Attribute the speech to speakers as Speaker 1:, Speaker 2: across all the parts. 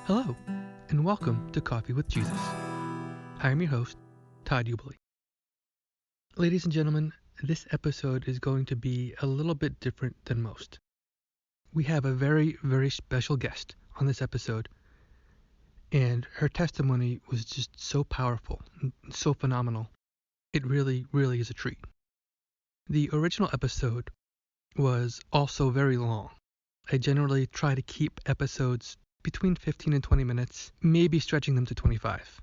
Speaker 1: Hello, and welcome to Coffee with Jesus. I am your host, Todd Ubeli. Ladies and gentlemen, this episode is going to be a little bit different than most. We have a very, very special guest on this episode, and her testimony was just so powerful and so phenomenal. It really, really is a treat. The original episode was also very long. I generally try to keep episodes between 15 and 20 minutes, maybe stretching them to 25.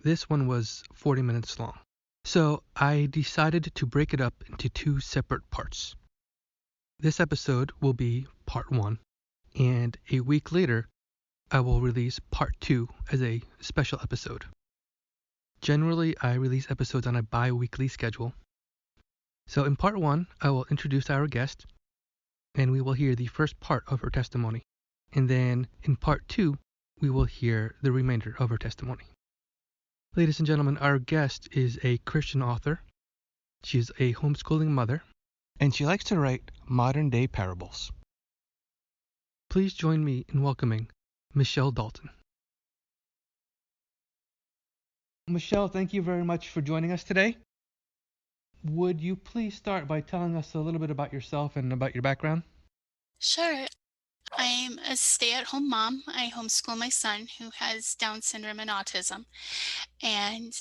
Speaker 1: This one was 40 minutes long. So I decided to break it up into two separate parts. This episode will be part 1, and a week later, I will release part 2 as a special episode. Generally, I release episodes on a bi-weekly schedule. So in part 1, I will introduce our guest, and we will hear the first part of her testimony. And then in part 2, we will hear the remainder of her testimony. Ladies and gentlemen, our guest is a Christian author. She is a homeschooling mother, and she likes to write modern-day parables. Please join me in welcoming Michele Dalton. Michele, thank you very much for joining us today. Would you please start by telling us a little bit about yourself and about your background?
Speaker 2: Sure. I'm a stay-at-home mom. I homeschool my son who has Down syndrome and autism. And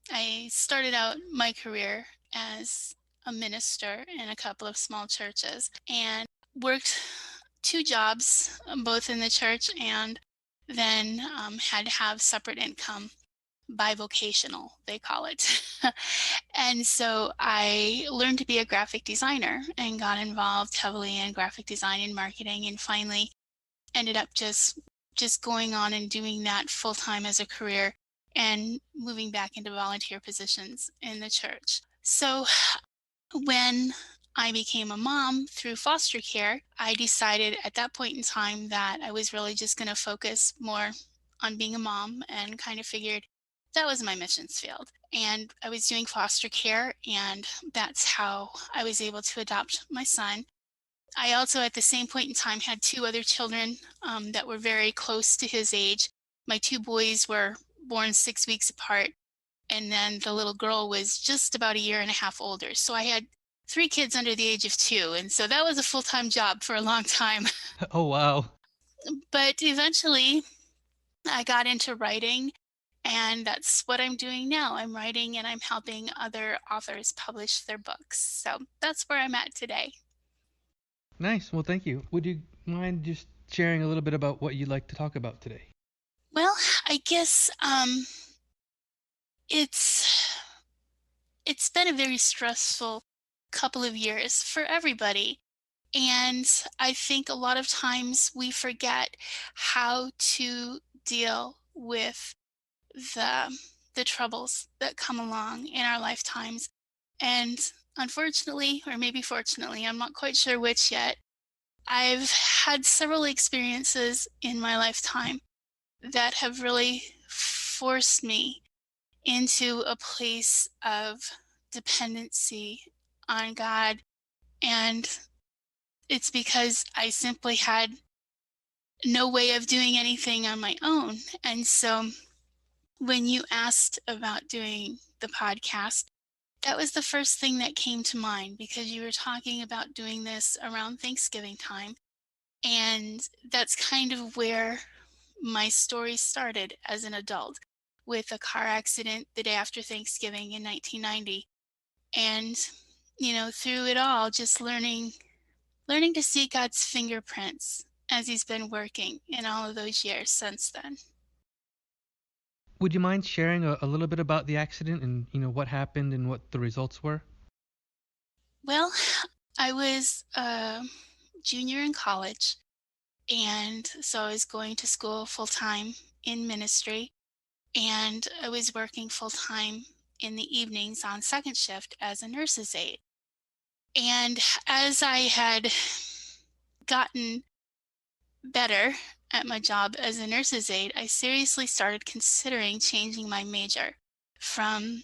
Speaker 2: I started out my career as a minister in a couple of small churches and worked two jobs, both in the church and then had to have separate income, bivocational, they call it. And so I learned to be a graphic designer and got involved heavily in graphic design and marketing, and finally ended up just going on and doing that full time as a career and moving back into volunteer positions in the church. So when I became a mom through foster care, I decided at that point in time that I was really just going to focus more on being a mom, and kind of figured that was my missions field. And I was doing foster care, and that's how I was able to adopt my son. I also, at the same point in time, had two other children that were very close to his age. My two boys were born 6 weeks apart, and then the little girl was just about a year and a half older. So I had three kids under the age of 2, and so that was a full-time job for a long time.
Speaker 1: Oh, wow.
Speaker 2: But eventually, I got into writing, and that's what I'm doing now. I'm writing and I'm helping other authors publish their books. So that's where I'm at today.
Speaker 1: Nice. Well, thank you. Would you mind just sharing a little bit about what you'd like to talk about today?
Speaker 2: Well, I guess it's it's been a very stressful couple of years for everybody. And I think a lot of times we forget how to deal with the the troubles that come along in our lifetimes. And unfortunately, or maybe fortunately, I'm not quite sure which yet, I've had several experiences in my lifetime that have really forced me into a place of dependency on God. And it's because I simply had no way of doing anything on my own. And so when you asked about doing the podcast, that was the first thing that came to mind, because you were talking about doing this around Thanksgiving time. And that's kind of where my story started as an adult, with a car accident the day after Thanksgiving in 1990. And, through it all, just learning to see God's fingerprints as he's been working in all of those years since then.
Speaker 1: Would you mind sharing a little bit about the accident and what happened and what the results were?
Speaker 2: Well, I was a junior in college, and so I was going to school full time in ministry, and I was working full time in the evenings on second shift as a nurse's aide. And as I had gotten better at my job as a nurse's aide, I seriously started considering changing my major from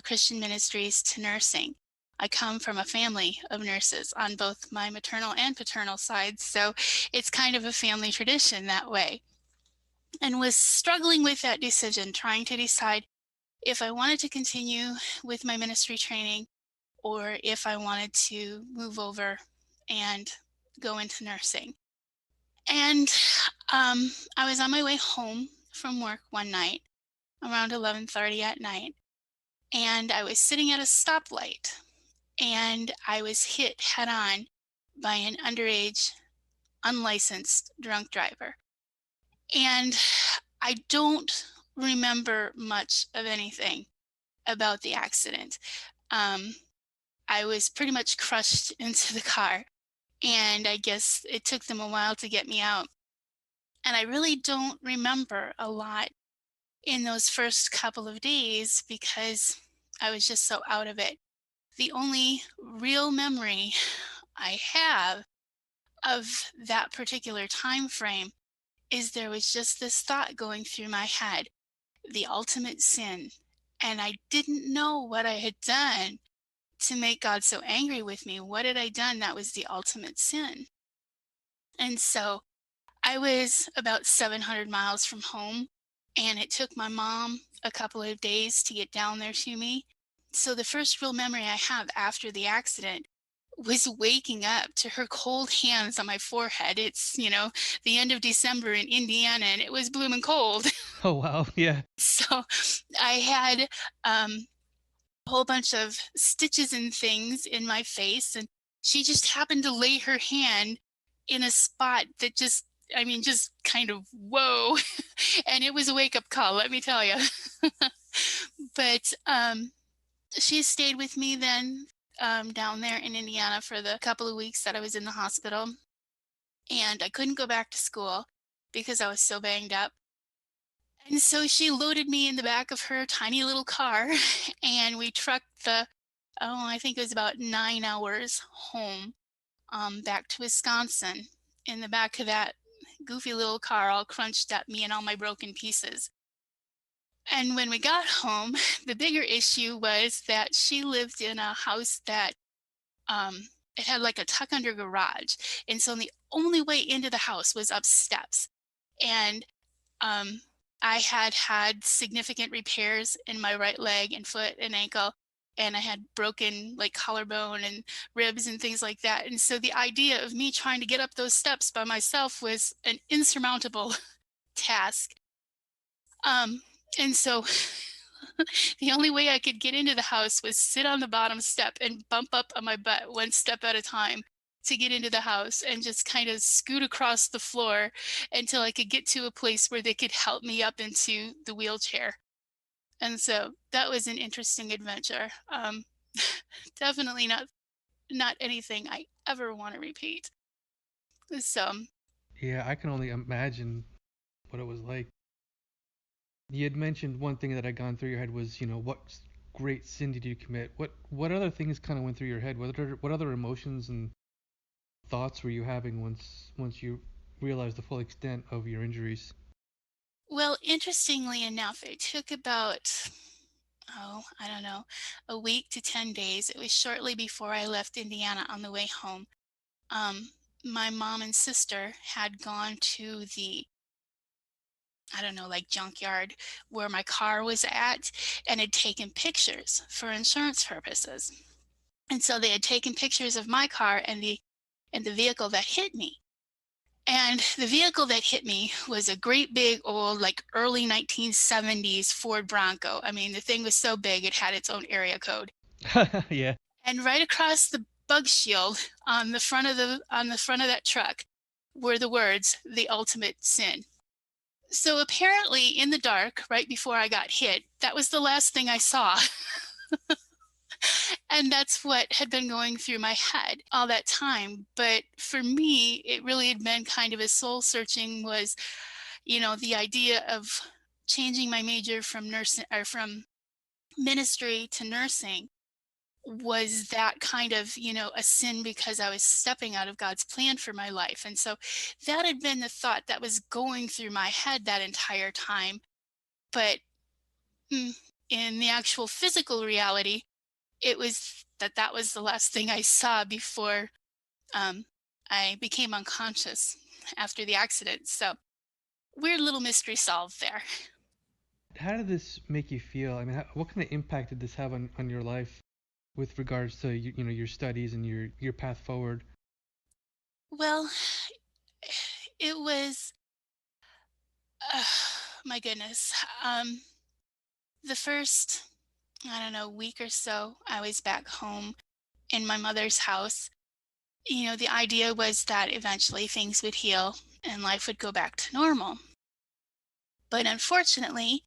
Speaker 2: Christian ministries to nursing. I come from a family of nurses on both my maternal and paternal sides, so it's kind of a family tradition that way. and was struggling with that decision, trying to decide if I wanted to continue with my ministry training or if I wanted to move over and go into nursing. And I was on my way home from work one night around 11:30 at night, and I was sitting at a stoplight, and I was hit head on by an underage, unlicensed drunk driver. And I don't remember much of anything about the accident. Um, I was pretty much crushed into the car, and I guess it took them a while to get me out. And I really don't remember a lot in those first couple of days because I was just so out of it. The only real memory I have of that particular time frame is there was just this thought going through my head, the ultimate sin. And I didn't know what I had done to make God so angry with me. What had I done that was the ultimate sin? And so I was about 700 miles from home, and it took my mom a couple of days to get down there to me. So the first real memory I have after the accident was waking up to her cold hands on my forehead. It's, the end of December in Indiana, and it was blooming cold.
Speaker 1: Oh wow, yeah.
Speaker 2: So I had a whole bunch of stitches and things in my face, and she just happened to lay her hand in a spot that just kind of whoa. And it was a wake up call, let me tell you. But she stayed with me then down there in Indiana for the couple of weeks that I was in the hospital. And I couldn't go back to school because I was so banged up. And so she loaded me in the back of her tiny little car and we trucked I think it was about 9 hours home back to Wisconsin in the back of that goofy little car, all crunched up, me and all my broken pieces. And when we got home, the bigger issue was that she lived in a house that it had like a tuck under garage. And so the only way into the house was up steps. And um, I had had significant repairs in my right leg and foot and ankle, and I had broken like collarbone and ribs and things like that. And so the idea of me trying to get up those steps by myself was an insurmountable task. Um, and so the only way I could get into the house was sit on the bottom step and bump up on my butt one step at a time to get into the house and just kind of scoot across the floor until I could get to a place where they could help me up into the wheelchair. And so that was an interesting adventure. Definitely not anything I ever want to repeat. So
Speaker 1: Yeah, I can only imagine what it was like. You had mentioned one thing that had gone through your head was, what great sin did you commit? What other things kind of went through your head? What other emotions and thoughts were you having once you realized the full extent of your injuries?
Speaker 2: well, interestingly enough, it took about I don't know, a week to 10 days. It was shortly before I left Indiana on the way home. Um, my mom and sister had gone to the, I don't know, like junkyard where my car was at and had taken pictures for insurance purposes. And so they had taken pictures of my car and the vehicle that hit me. And the vehicle that hit me was a great big old, like early 1970s Ford Bronco. I mean, the thing was so big it had its own area code.
Speaker 1: Yeah.
Speaker 2: And right across the bug shield on the front of that truck were the words, "The ultimate sin." So apparently in the dark, right before I got hit, that was the last thing I saw. And that's what had been going through my head all that time. But for me, it really had been kind of a soul searching was, the idea of changing my major from nursing or from ministry to nursing was that kind of, a sin because I was stepping out of God's plan for my life. And so that had been the thought that was going through my head that entire time. But mm, in the actual physical reality, it was that was the last thing I saw before um, I became unconscious after the accident. So weird little mystery solved there.
Speaker 1: How did this make you feel? I mean, what kind of impact did this have on your life with regards to your studies and your path forward?
Speaker 2: Well, it was, uh, my goodness. The first, I don't know, week or so, I was back home in my mother's house. The idea was that eventually things would heal and life would go back to normal. But unfortunately,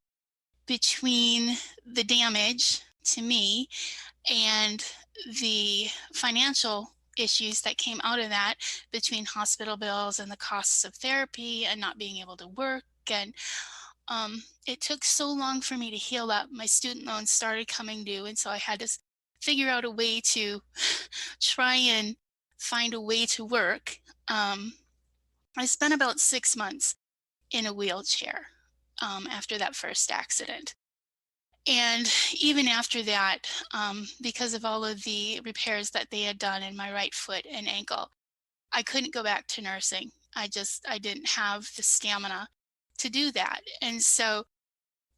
Speaker 2: between the damage to me and the financial issues that came out of that, between hospital bills and the costs of therapy and not being able to work, and it took so long for me to heal up. My student loans started coming due, and so I had to figure out a way to try and find a way to work. I spent about 6 months in a wheelchair after that first accident. And even after that, because of all of the repairs that they had done in my right foot and ankle, I couldn't go back to nursing. I didn't have the stamina to do that. And so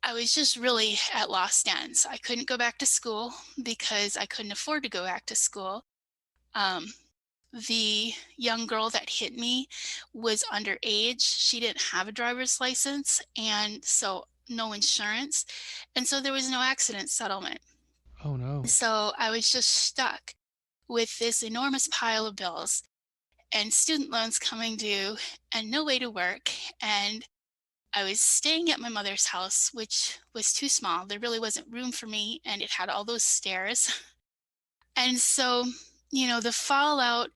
Speaker 2: I was just really at lost ends. I couldn't go back to school because I couldn't afford to go back to school. Um, the young girl that hit me was underage. She didn't have a driver's license, and so no insurance. And so there was no accident settlement.
Speaker 1: Oh no.
Speaker 2: So I was just stuck with this enormous pile of bills and student loans coming due and no way to work. And I was staying at my mother's house, which was too small. There really wasn't room for me, and it had all those stairs. And so, the fallout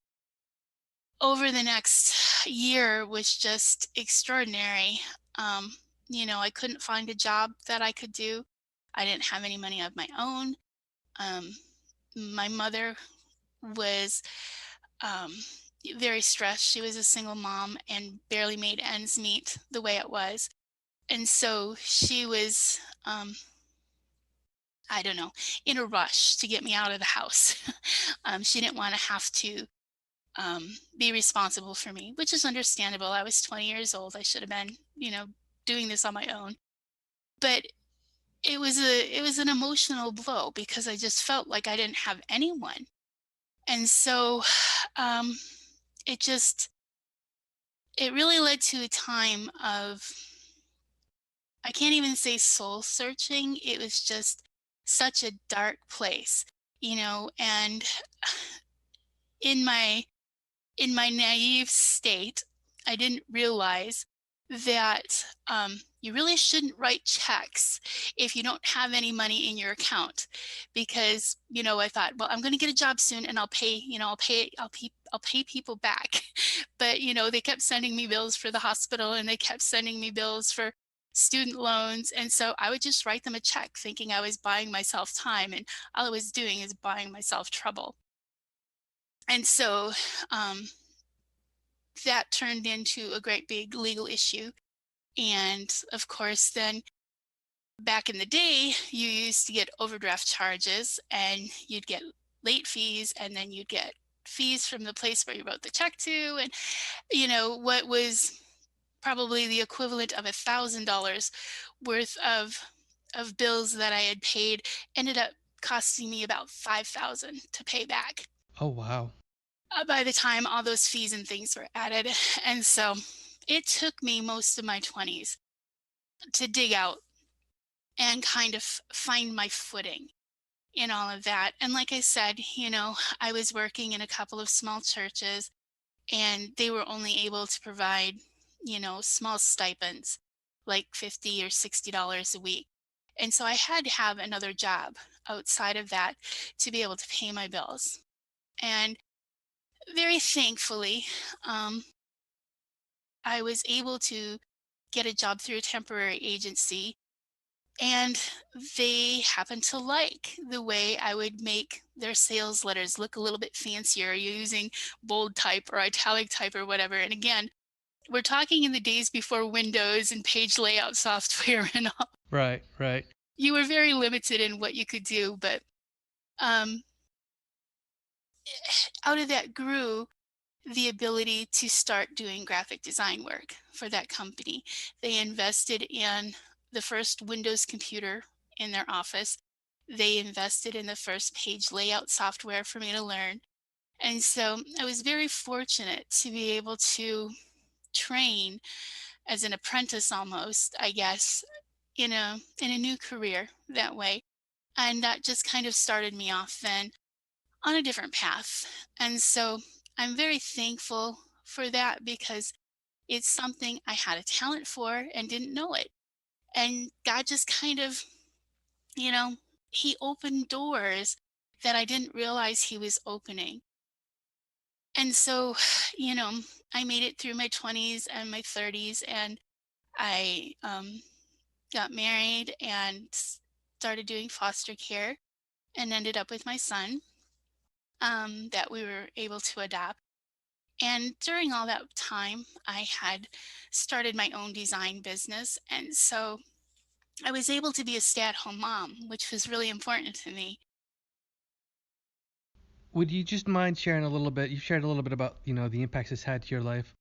Speaker 2: over the next year was just extraordinary. Um, I couldn't find a job that I could do. I didn't have any money of my own. Um, my mother was um, very stressed. She was a single mom and barely made ends meet the way it was. And so she was, I don't know, in a rush to get me out of the house. She didn't want to have to be responsible for me, which is understandable. I was 20 years old. I should have been, doing this on my own. But it was an emotional blow because I just felt like I didn't have anyone. And so um, it just it really led to a time of, I can't even say soul searching. It was just such a dark place, and in my naive state, I didn't realize that you really shouldn't write checks if you don't have any money in your account, because I thought, well, I'm going to get a job soon, and I'll pay. I'll pay people back. But they kept sending me bills for the hospital, and they kept sending me bills for student loans, and so I would just write them a check, thinking I was buying myself time, and all I was doing is buying myself trouble. And so um, that turned into a great big legal issue. And of course, then back in the day, you used to get overdraft charges and you'd get late fees, and then you'd get fees from the place where you wrote the check to. And, what was probably the equivalent of $1,000 worth of bills that I had paid ended up costing me about 5,000 to pay back
Speaker 1: Oh wow.
Speaker 2: by the time all those fees and things were added. And so it took me most of my 20s to dig out and kind of find my footing in all of that. And like I said, I was working in a couple of small churches, and they were only able to provide, small stipends, like 50 or $60 a week. And so I had to have another job outside of that to be able to pay my bills. And very thankfully, um, I was able to get a job through a temporary agency, and they happened to like the way I would make their sales letters look a little bit fancier using bold type or italic type or whatever. And again, we're talking in the days before Windows and page layout software and all.
Speaker 1: Right, right.
Speaker 2: You were very limited in what you could do, but um, out of that grew the ability to start doing graphic design work for that company. They invested in the first Windows computer in their office. They invested in the first page layout software for me to learn. And so I was very fortunate to be able to train as an apprentice almost, I guess, in a new career that way. And that just kind of started me off then on a different path. And so I'm very thankful for that because it's something I had a talent for and didn't know it. And God just kind of, you know, He opened doors that I didn't realize He was opening. And so, you know, I made it through my 20s and my 30s, and I got married and started doing foster care and ended up with my son that we were able to adopt. And during all that time, I had started my own design business. And so I was able to be a stay at home mom, which was really important to me.
Speaker 1: Would you just mind sharing a little bit? You've shared a little bit about the impacts it's had to your life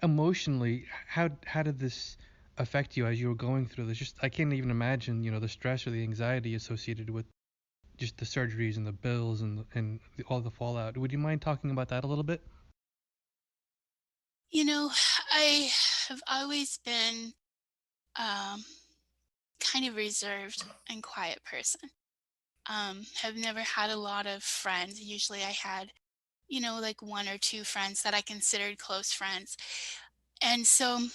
Speaker 1: emotionally. How did this affect you as you were going through this? Just I can't even imagine the stress or the anxiety associated with just the surgeries and the bills all the fallout. Would you mind talking about that a little bit?
Speaker 2: You know, I have always been um, kind of reserved and quiet person. Have never had a lot of friends. Usually I had, like one or two friends that I considered close friends. And so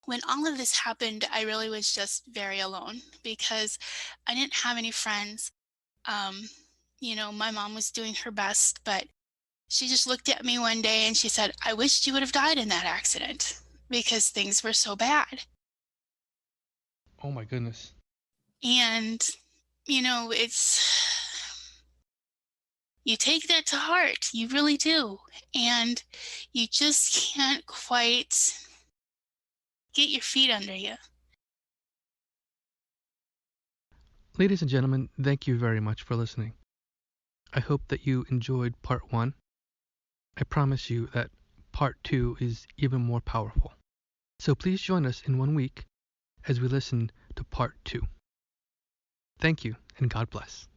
Speaker 2: when all of this happened, I really was just very alone because I didn't have any friends. Um, my mom was doing her best, but she just looked at me one day and she said, I wished you would have died in that accident because things were so bad.
Speaker 1: Oh my goodness.
Speaker 2: And, it's, you take that to heart, you really do. And you just can't quite get your feet under you.
Speaker 1: Ladies and gentlemen, thank you very much for listening. I hope that you enjoyed part 1. I promise you that part 2 is even more powerful. So please join us in 1 week as we listen to part 2. Thank you, and God bless.